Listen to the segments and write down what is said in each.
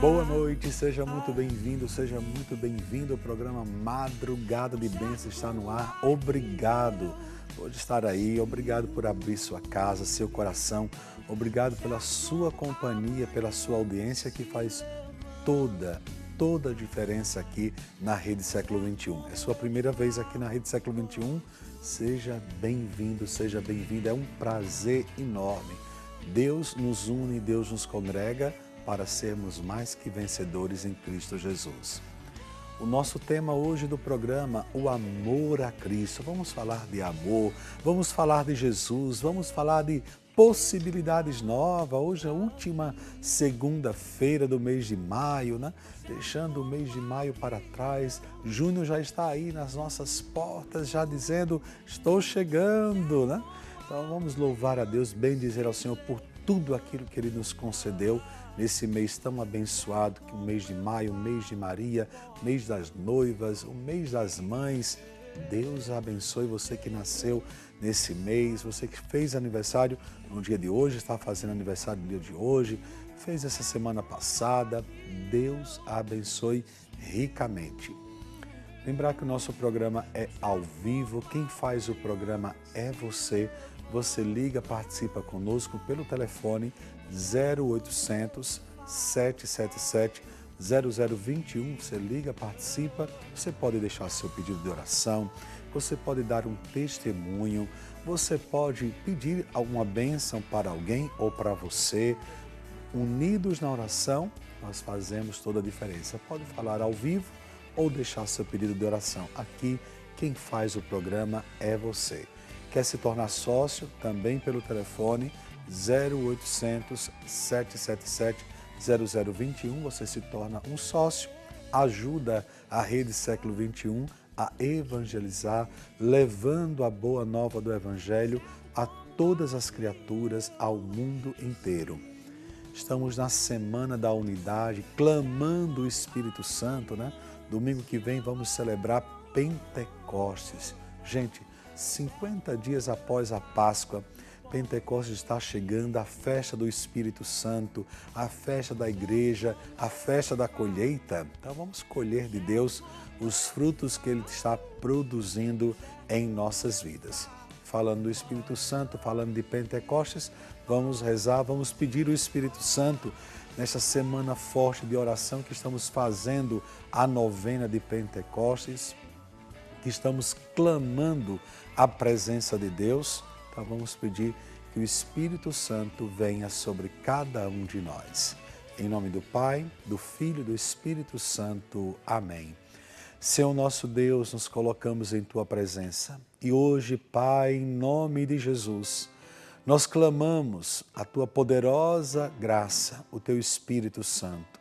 Boa noite, seja muito bem-vindo ao programa Madrugada de Bênçãos está no ar. Obrigado por estar aí, obrigado por abrir sua casa, seu coração, obrigado pela sua companhia, pela sua audiência que faz toda a diferença aqui na Rede Século XXI. É sua primeira vez aqui na Rede Século XXI? Seja bem-vindo, seja bem-vinda, é um prazer enorme. Deus nos une, Deus nos congrega para sermos mais que vencedores em Cristo Jesus. O nosso tema hoje do programa, o amor a Cristo. Vamos falar de amor, vamos falar de Jesus, vamos falar de possibilidades novas. Hoje é a última segunda-feira do mês de maio, né? Deixando o mês de maio para trás. Junho já está aí nas nossas portas, já dizendo, estou chegando, né? Então vamos louvar a Deus, bendizer ao Senhor por tudo aquilo que Ele nos concedeu nesse mês tão abençoado, que o mês de maio, o mês de Maria, o mês das noivas, o mês das mães. Deus abençoe você que nasceu nesse mês, você que fez aniversário no dia de hoje, está fazendo aniversário no dia de hoje, fez essa semana passada. Deus abençoe ricamente. Lembrar que o nosso programa é ao vivo, quem faz o programa é você. Você liga, participa conosco pelo telefone 0800 777 0021. Você liga, participa, você pode deixar seu pedido de oração, você pode dar um testemunho, você pode pedir alguma bênção para alguém ou para você. Unidos na oração, nós fazemos toda a diferença. Pode falar ao vivo ou deixar seu pedido de oração. Aqui, quem faz o programa é você. Quer se tornar sócio? Também pelo telefone 0800 777 0021. Você se torna um sócio, ajuda a Rede Século XXI a evangelizar, levando a boa nova do Evangelho a todas as criaturas, ao mundo inteiro. Estamos na Semana da Unidade, clamando o Espírito Santo, né? Domingo que vem vamos celebrar Pentecostes. Gente, 50 dias após a Páscoa, Pentecostes está chegando, a festa do Espírito Santo, a festa da igreja, a festa da colheita. Então vamos colher de Deus os frutos que Ele está produzindo em nossas vidas. Falando do Espírito Santo, falando de Pentecostes, vamos rezar, vamos pedir o Espírito Santo nesta semana forte de oração que estamos fazendo a novena de Pentecostes, que estamos clamando a presença de Deus. Então vamos pedir que o Espírito Santo venha sobre cada um de nós. Em nome do Pai, do Filho e do Espírito Santo. Amém. Senhor nosso Deus, nos colocamos em Tua presença. E hoje, Pai, em nome de Jesus, nós clamamos a Tua poderosa graça, o Teu Espírito Santo.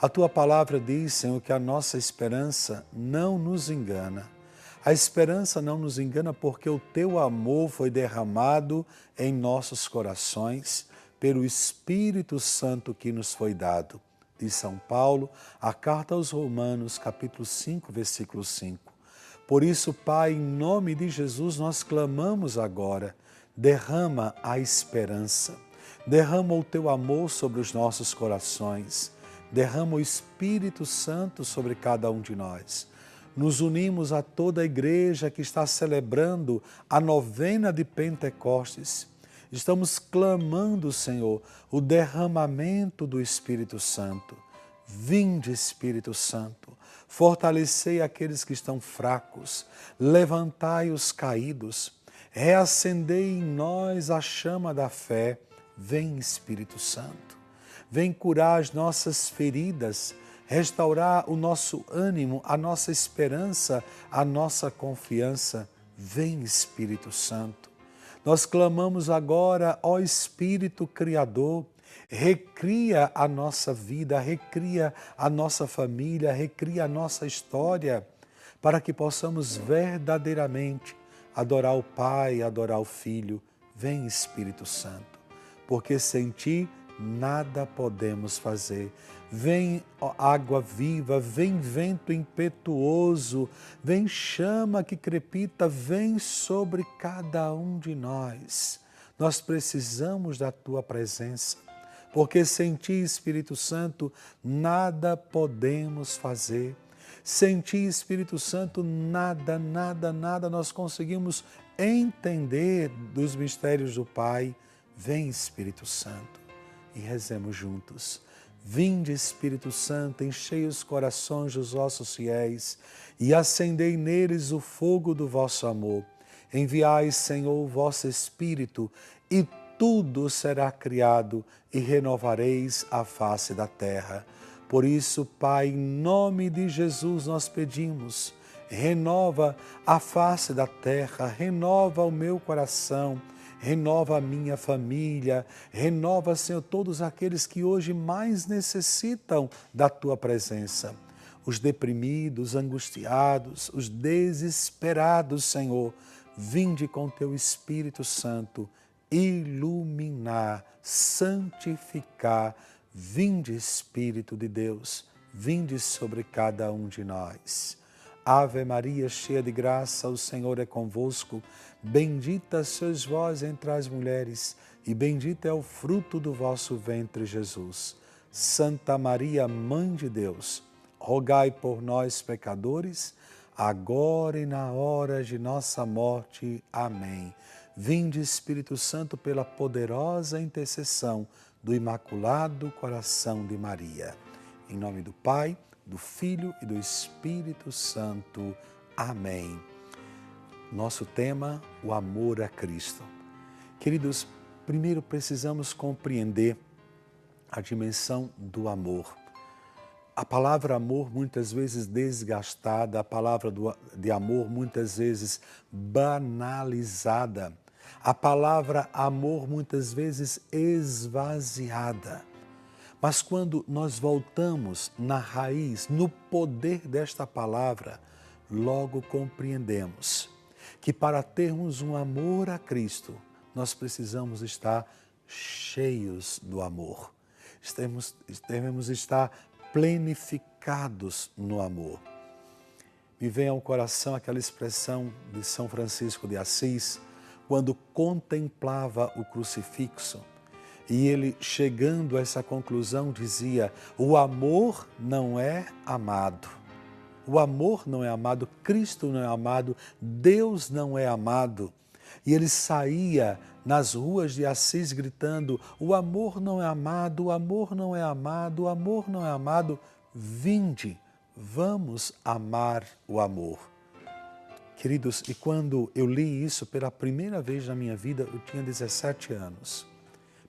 A Tua palavra diz, Senhor, que a nossa esperança não nos engana. A esperança não nos engana porque o Teu amor foi derramado em nossos corações pelo Espírito Santo que nos foi dado. De São Paulo, a carta aos Romanos, capítulo 5, versículo 5. Por isso, Pai, em nome de Jesus, nós clamamos agora, derrama a esperança, derrama o Teu amor sobre os nossos corações, derrama o Espírito Santo sobre cada um de nós. Nos unimos a toda a igreja que está celebrando a novena de Pentecostes. Estamos clamando, Senhor, o derramamento do Espírito Santo. Vinde, Espírito Santo, fortalecei aqueles que estão fracos, levantai os caídos, reacendei em nós a chama da fé. Vem, Espírito Santo, vem curar as nossas feridas, restaurar o nosso ânimo, a nossa esperança, a nossa confiança. Vem, Espírito Santo. Nós clamamos agora, ó Espírito Criador, recria a nossa vida, recria a nossa família, recria a nossa história, para que possamos verdadeiramente adorar o Pai, adorar o Filho. Vem, Espírito Santo, porque sem Ti nada podemos fazer. Vem água viva, vem vento impetuoso, vem chama que crepita, vem sobre cada um de nós. Nós precisamos da Tua presença porque sem Ti, Espírito Santo, nada podemos fazer. Sem Ti, Espírito Santo, nada nós conseguimos entender dos mistérios do Pai. Vem, Espírito Santo, e rezemos juntos. Vinde, Espírito Santo, enchei os corações dos vossos fiéis e acendei neles o fogo do vosso amor. Enviai, Senhor, o vosso Espírito, e tudo será criado, e renovareis a face da terra. Por isso, Pai, em nome de Jesus nós pedimos, renova a face da terra, renova o meu coração, renova a minha família, renova, Senhor, todos aqueles que hoje mais necessitam da Tua presença. Os deprimidos, angustiados, os desesperados, Senhor, vinde com Teu Espírito Santo, iluminar, santificar. Vinde, Espírito de Deus, vinde sobre cada um de nós. Ave Maria, cheia de graça, o Senhor é convosco. Bendita sois vós entre as mulheres, e bendito é o fruto do vosso ventre, Jesus. Santa Maria, Mãe de Deus, rogai por nós, pecadores, agora e na hora de nossa morte. Amém. Vinde, Espírito Santo, pela poderosa intercessão do Imaculado Coração de Maria. Em nome do Pai, do Filho e do Espírito Santo. Amém. Nosso tema, o amor a Cristo. Queridos, primeiro precisamos compreender a dimensão do amor. A palavra amor muitas vezes desgastada, a palavra de amor muitas vezes banalizada, a palavra amor muitas vezes esvaziada. Mas quando nós voltamos na raiz, no poder desta palavra, logo compreendemos que para termos um amor a Cristo, nós precisamos estar cheios do amor. Devemos estar plenificados no amor. Me vem ao coração aquela expressão de São Francisco de Assis, quando contemplava o crucifixo, e ele, chegando a essa conclusão, dizia: o amor não é amado. O amor não é amado, Cristo não é amado, Deus não é amado. E ele saía nas ruas de Assis gritando: o amor não é amado, o amor não é amado, o amor não é amado. Vinde, vamos amar o amor. Queridos, e quando eu li isso pela primeira vez na minha vida, eu tinha 17 anos.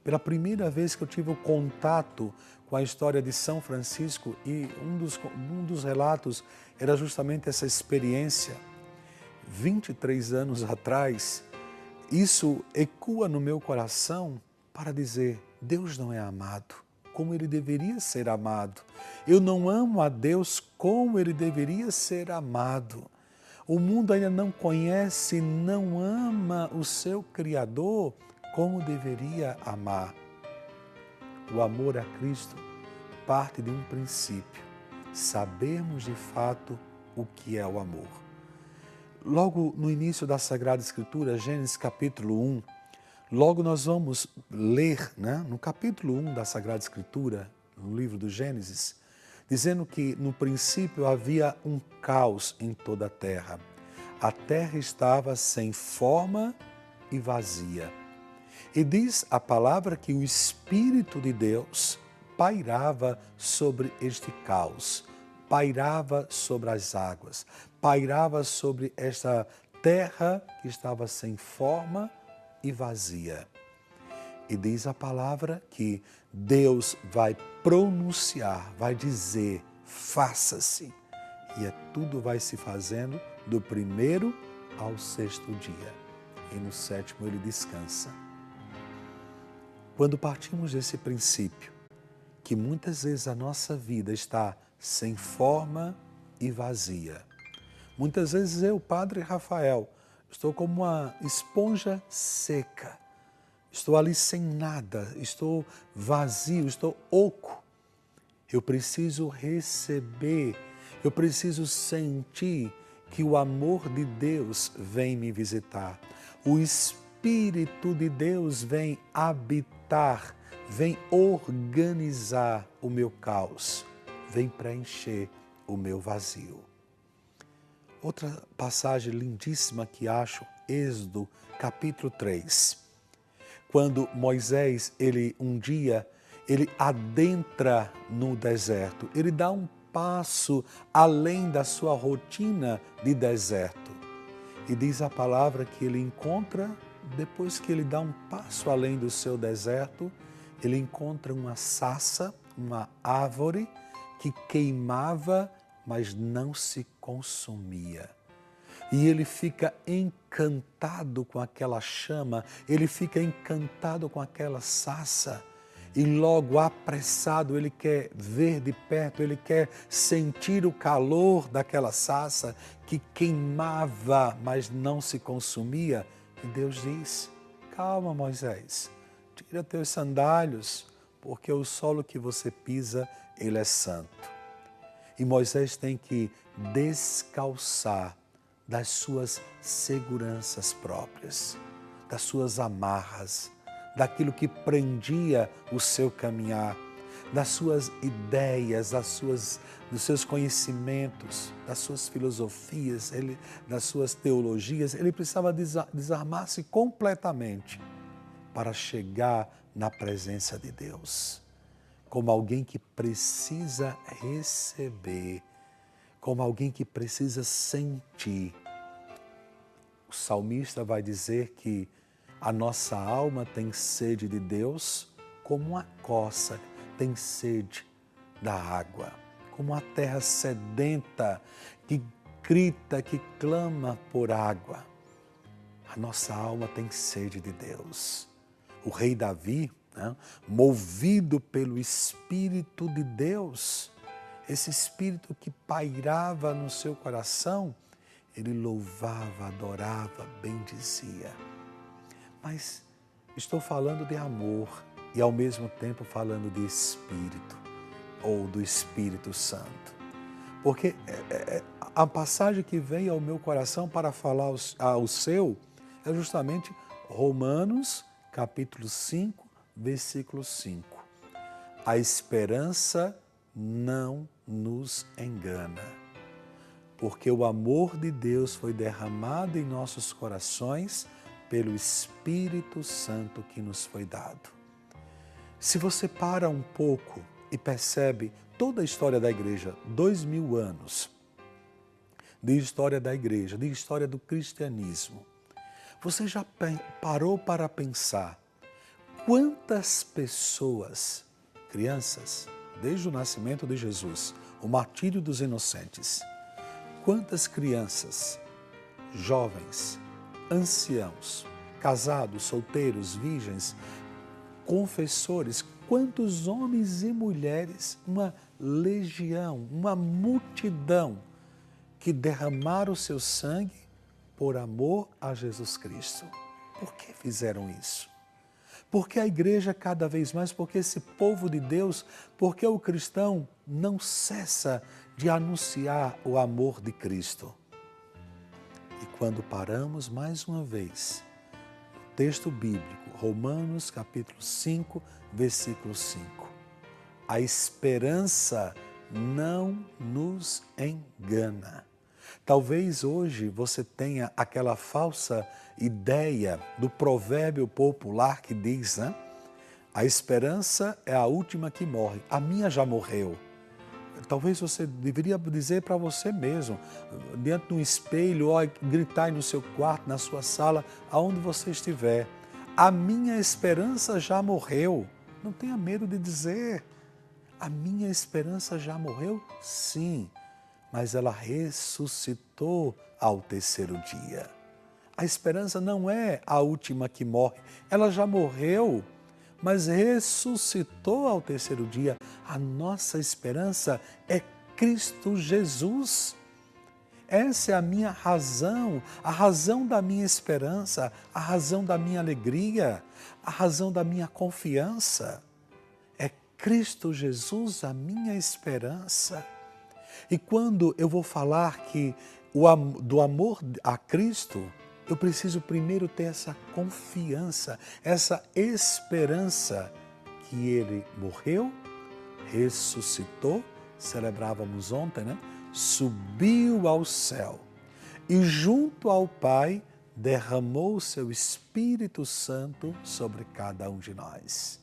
Pela primeira vez que eu tive o contato com a história de São Francisco, e um dos relatos era justamente essa experiência. 23 anos atrás, isso ecoa no meu coração para dizer: Deus não é amado como Ele deveria ser amado. Eu não amo a Deus como Ele deveria ser amado. O mundo ainda não conhece, não ama o seu Criador como deveria amar. O amor a Cristo parte de um princípio: sabermos de fato o que é o amor. Logo no início da Sagrada Escritura, Gênesis capítulo 1, logo nós vamos ler, no capítulo 1 da Sagrada Escritura, no livro do Gênesis, dizendo que no princípio havia um caos em toda a terra. A terra estava sem forma e vazia. E diz a palavra que o Espírito de Deus pairava sobre este caos, pairava sobre as águas, pairava sobre esta terra que estava sem forma e vazia. E diz a palavra que Deus vai pronunciar, vai dizer: faça-se. E tudo vai se fazendo do primeiro ao sexto dia. E no sétimo ele descansa. Quando partimos desse princípio, que muitas vezes a nossa vida está sem forma e vazia. Muitas vezes eu, Padre Rafael, estou como uma esponja seca. Estou ali sem nada, estou vazio, estou oco. Eu preciso receber, eu preciso sentir que o amor de Deus vem me visitar. O Espírito de Deus vem habitar vem organizar o meu caos, vem preencher o meu vazio. Outra passagem lindíssima que acho, Êxodo, capítulo 3. Quando Moisés, um dia adentra no deserto, ele dá um passo além da sua rotina de deserto. E diz a palavra que ele encontra, depois que ele dá um passo além do seu deserto, ele encontra uma sarça, uma árvore que queimava, mas não se consumia. E ele fica encantado com aquela chama, ele fica encantado com aquela sarça. E logo apressado ele quer ver de perto, ele quer sentir o calor daquela sarça que queimava, mas não se consumia. E Deus diz: calma, Moisés, tira teus sandálios, porque o solo que você pisa, ele é santo. E Moisés tem que descalçar das suas seguranças próprias, das suas amarras, daquilo que prendia o seu caminhar, das suas ideias, dos seus conhecimentos, das suas filosofias, das suas teologias. Ele precisava desarmar-se completamente para chegar na presença de Deus, como alguém que precisa receber, como alguém que precisa sentir. O salmista vai dizer que a nossa alma tem sede de Deus como uma coça tem sede da água, como a terra sedenta que grita, que clama por água. A nossa alma tem sede de Deus. O rei Davi, movido pelo Espírito de Deus, esse Espírito que pairava no seu coração, ele louvava, adorava, bendizia. Mas estou falando de amor e ao mesmo tempo falando de Espírito, ou do Espírito Santo. Porque a passagem que vem ao meu coração para falar ao seu é justamente Romanos, capítulo 5, versículo 5. A esperança não nos engana, porque o amor de Deus foi derramado em nossos corações pelo Espírito Santo que nos foi dado. Se você para um pouco e percebe toda a história da igreja, 2000 anos de história da igreja, de história do cristianismo, você já parou para pensar quantas pessoas, crianças, desde o nascimento de Jesus, o martírio dos inocentes, quantas crianças, jovens, anciãos, casados, solteiros, virgens, confessores, quantos homens e mulheres, uma legião, uma multidão que derramaram o seu sangue por amor a Jesus Cristo. Por que fizeram isso? Porque a igreja cada vez mais, porque esse povo de Deus, porque o cristão não cessa de anunciar o amor de Cristo. E quando paramos mais uma vez, no texto bíblico, Romanos capítulo 5, versículo 5, a esperança não nos engana. Talvez hoje você tenha aquela falsa ideia do provérbio popular que diz, a esperança é a última que morre, a minha já morreu. Talvez você deveria dizer para você mesmo, diante de um espelho, ou gritar no seu quarto, na sua sala, aonde você estiver, a minha esperança já morreu. Não tenha medo de dizer, a minha esperança já morreu? Sim, mas ela ressuscitou ao terceiro dia. A esperança não é a última que morre, ela já morreu, mas ressuscitou ao terceiro dia. A nossa esperança é Cristo Jesus. Essa é a minha razão, a razão da minha esperança, a razão da minha alegria, a razão da minha confiança. É Cristo Jesus a minha esperança. E quando eu vou falar do amor a Cristo, eu preciso primeiro ter essa confiança, essa esperança que ele morreu, ressuscitou, celebrávamos ontem, né? Subiu ao céu e junto ao Pai derramou o seu Espírito Santo sobre cada um de nós.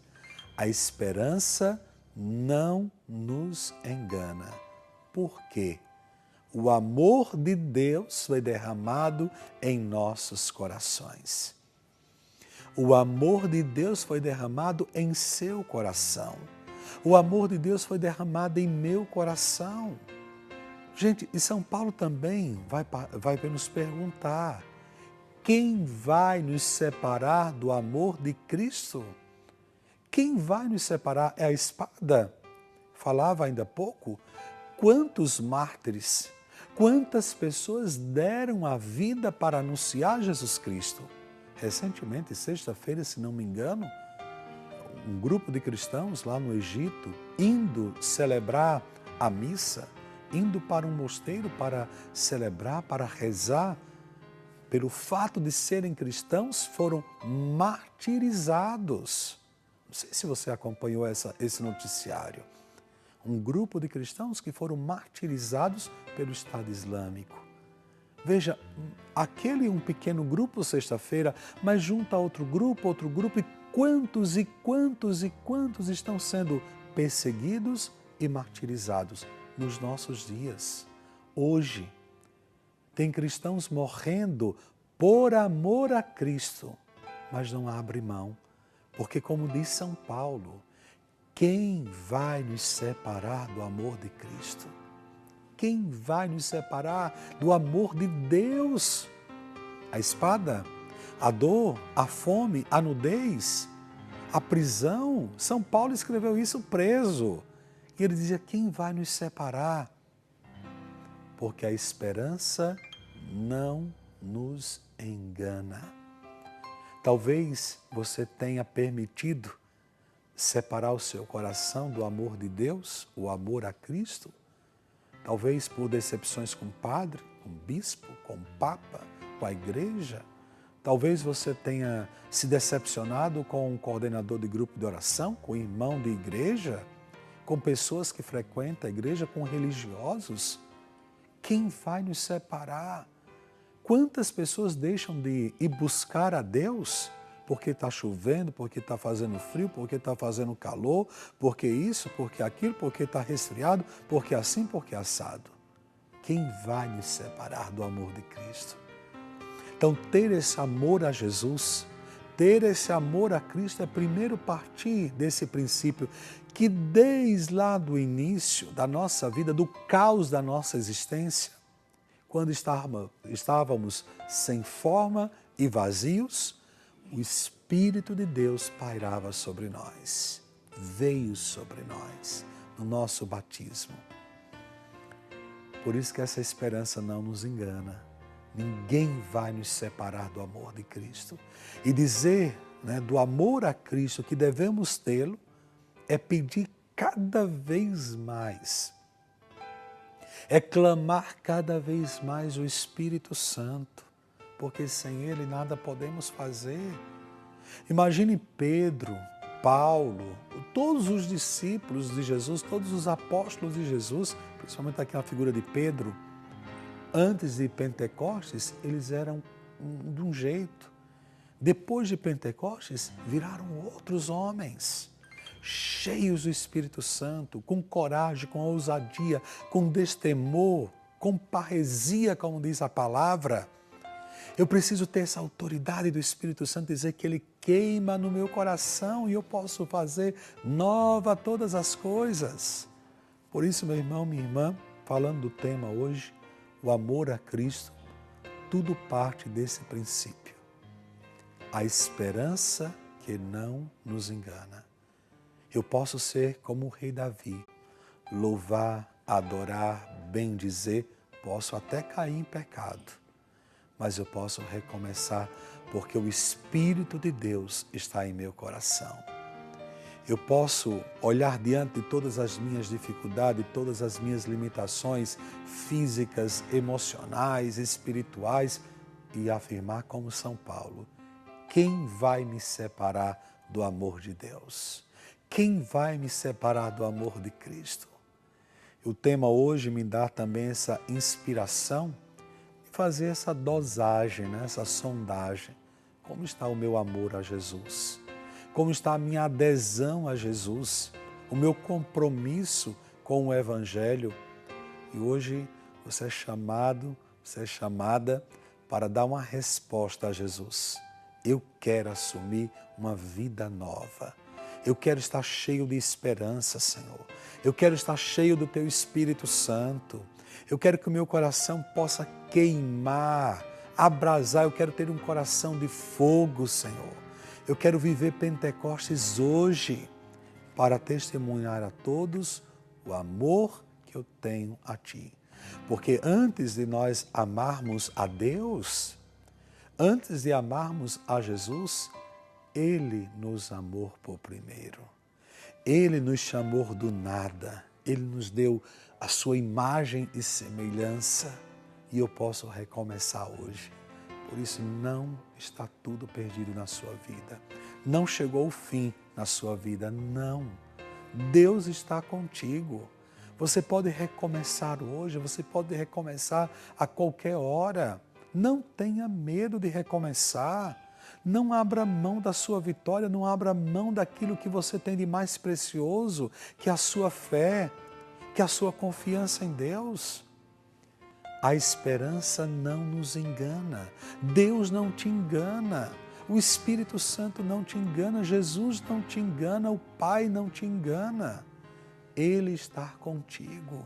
A esperança não nos engana. Por quê? O amor de Deus foi derramado em nossos corações. O amor de Deus foi derramado em seu coração. O amor de Deus foi derramado em meu coração. Gente, e São Paulo também vai nos perguntar: quem vai nos separar do amor de Cristo? Quem vai nos separar? É a espada. Falava ainda há pouco, quantos mártires, quantas pessoas deram a vida para anunciar Jesus Cristo. Recentemente, sexta-feira, se não me engano, um grupo de cristãos lá no Egito, indo celebrar a missa, indo para um mosteiro para celebrar, para rezar, pelo fato de serem cristãos, foram martirizados. Não sei se você acompanhou esse noticiário. Um grupo de cristãos que foram martirizados pelo Estado Islâmico. Veja, aquele um pequeno grupo sexta-feira, mas junto a outro grupo, e quantos estão sendo perseguidos e martirizados nos nossos dias. Hoje, tem cristãos morrendo por amor a Cristo, mas não abre mão, porque como diz São Paulo, quem vai nos separar do amor de Cristo? Quem vai nos separar do amor de Deus? A espada, a dor, a fome, a nudez, a prisão. São Paulo escreveu isso preso. E ele dizia, quem vai nos separar? Porque a esperança não nos engana. Talvez você tenha permitido separar o seu coração do amor de Deus, o amor a Cristo, talvez por decepções com o padre, com o bispo, com o papa, com a igreja. Talvez você tenha se decepcionado com um coordenador de grupo de oração, com um irmão de igreja, com pessoas que frequentam a igreja, com religiosos. Quem vai nos separar? Quantas pessoas deixam de ir buscar a Deus porque está chovendo, porque está fazendo frio, porque está fazendo calor, porque isso, porque aquilo, porque está resfriado, porque assim, porque assado. Quem vai nos separar do amor de Cristo? Então, ter esse amor a Jesus, ter esse amor a Cristo é primeiro partir desse princípio que desde lá do início da nossa vida, do caos da nossa existência, quando estávamos sem forma e vazios, o Espírito de Deus pairava sobre nós, veio sobre nós, no nosso batismo. Por isso que essa esperança não nos engana. Ninguém vai nos separar do amor de Cristo. E dizer, do amor a Cristo que devemos tê-lo é pedir cada vez mais. É clamar cada vez mais o Espírito Santo, porque sem Ele nada podemos fazer. Imagine Pedro, Paulo, todos os discípulos de Jesus, todos os apóstolos de Jesus, principalmente aqui a figura de Pedro, antes de Pentecostes, eles eram de um jeito. Depois de Pentecostes, viraram outros homens, cheios do Espírito Santo, com coragem, com ousadia, com destemor, com parresia, como diz a palavra. Eu preciso ter essa autoridade do Espírito Santo, dizer que Ele queima no meu coração e eu posso fazer nova todas as coisas. Por isso, meu irmão, minha irmã, falando do tema hoje, o amor a Cristo, tudo parte desse princípio. A esperança que não nos engana. Eu posso ser como o rei Davi, louvar, adorar, bendizer, posso até cair em pecado, mas eu posso recomeçar porque o Espírito de Deus está em meu coração. Eu posso olhar diante de todas as minhas dificuldades, todas as minhas limitações físicas, emocionais, espirituais e afirmar como São Paulo, quem vai me separar do amor de Deus? Quem vai me separar do amor de Cristo? O tema hoje me dá também essa inspiração de fazer essa dosagem, né? Essa sondagem. Como está o meu amor a Jesus? Como está a minha adesão a Jesus? O meu compromisso com o Evangelho? E hoje você é chamado, você é chamada para dar uma resposta a Jesus. Eu quero assumir uma vida nova. Eu quero estar cheio de esperança, Senhor. Eu quero estar cheio do Teu Espírito Santo. Eu quero que o meu coração possa queimar, abrasar. Eu quero ter um coração de fogo, Senhor. Eu quero viver Pentecostes hoje para testemunhar a todos o amor que eu tenho a Ti. Porque antes de nós amarmos a Deus, antes de amarmos a Jesus, Ele nos amou por primeiro. Ele nos chamou do nada. Ele nos deu a sua imagem e semelhança. E eu posso recomeçar hoje. Por isso, não está tudo perdido na sua vida. Não chegou o fim na sua vida, não. Deus está contigo. Você pode recomeçar hoje, você pode recomeçar a qualquer hora. Não tenha medo de recomeçar. Não abra mão da sua vitória, não abra mão daquilo que você tem de mais precioso, que é a sua fé, que é a sua confiança em Deus. A esperança não nos engana. Deus não te engana. O Espírito Santo não te engana. Jesus não te engana. O Pai não te engana. Ele está contigo.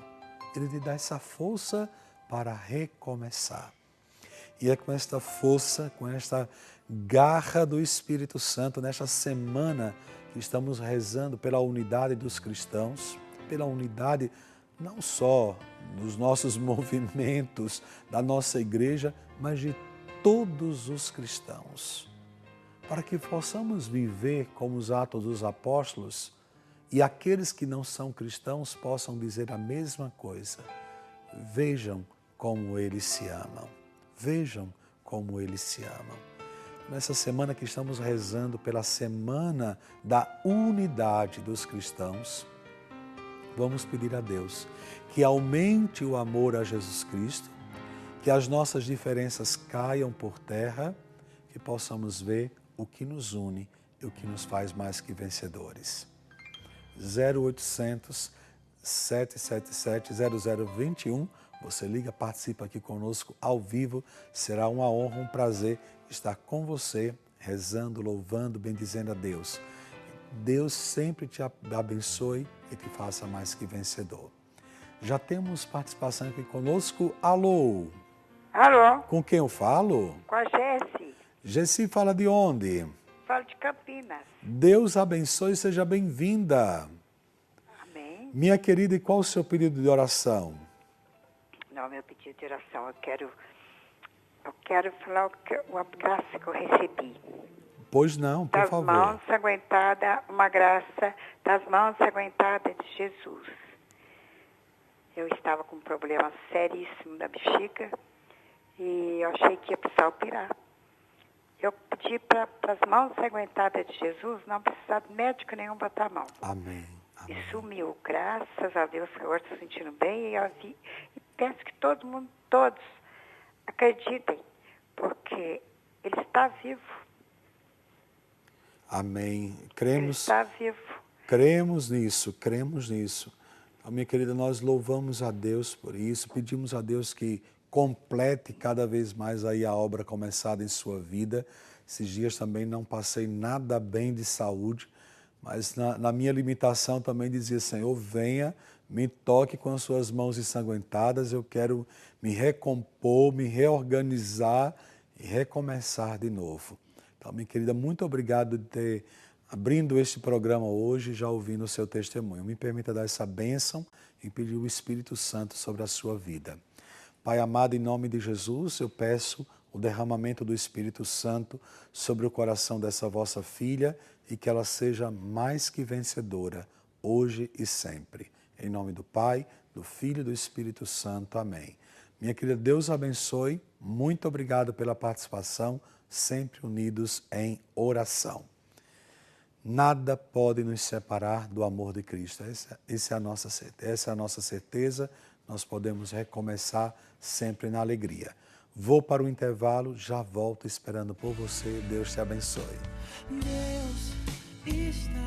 Ele te dá essa força para recomeçar. E é com esta força, com esta garra do Espírito Santo, nesta semana que estamos rezando pela unidade dos cristãos, pela unidade não só nos nossos movimentos, da nossa igreja, mas de todos os cristãos, para que possamos viver como os Atos dos Apóstolos e aqueles que não são cristãos possam dizer a mesma coisa. Vejam como eles se amam. Vejam como eles se amam. Nessa semana que estamos rezando pela semana da unidade dos cristãos, vamos pedir a Deus que aumente o amor a Jesus Cristo, que as nossas diferenças caiam por terra, que possamos ver o que nos une e o que nos faz mais que vencedores. 0800 777 0021. Você liga, participa aqui conosco ao vivo. Será uma honra, um prazer estar com você, rezando, louvando, bendizendo a Deus. Deus sempre te abençoe e te faça mais que vencedor. Já temos participação aqui conosco. Alô? Alô? Com quem eu falo? Com a Jessi. Jessi fala de onde? Falo de Campinas. Deus abençoe e seja bem-vinda. Amém. Minha querida, e qual o seu pedido de oração? Não, meu pedido de oração, eu quero falar uma graça que eu recebi. Pois não, por favor. Das mãos aguentadas, uma graça das mãos aguentadas de Jesus. Eu estava com um problema seríssimo da bexiga e eu achei que ia precisar operar. Eu pedi para as mãos aguentadas de Jesus não precisar de médico nenhum botar a mão. Amém. Amém. E sumiu, graças a Deus, que agora estou sentindo bem e peço que todo mundo, todos, acreditem, porque Ele está vivo. Amém. Ele está vivo. Cremos nisso, cremos nisso. Então, minha querida, nós louvamos a Deus por isso, pedimos a Deus que complete cada vez mais aí a obra começada em sua vida. Esses dias também não passei nada bem de saúde, mas na minha limitação também dizia, Senhor, venha, me toque com as suas mãos ensanguentadas, eu quero me recompor, me reorganizar e recomeçar de novo. Então, minha querida, muito obrigado de ter abrindo este programa hoje, já ouvindo o seu testemunho. Me permita dar essa bênção e pedir o Espírito Santo sobre a sua vida. Pai amado, em nome de Jesus, eu peço o derramamento do Espírito Santo sobre o coração dessa vossa filha e que ela seja mais que vencedora, hoje e sempre. Em nome do Pai, do Filho e do Espírito Santo. Amém. Minha querida, Deus abençoe. Muito obrigado pela participação, sempre unidos em oração. Nada pode nos separar do amor de Cristo. Essa é a nossa certeza. Nós podemos recomeçar sempre na alegria. Vou para o intervalo, já volto esperando por você. Deus te abençoe. Deus está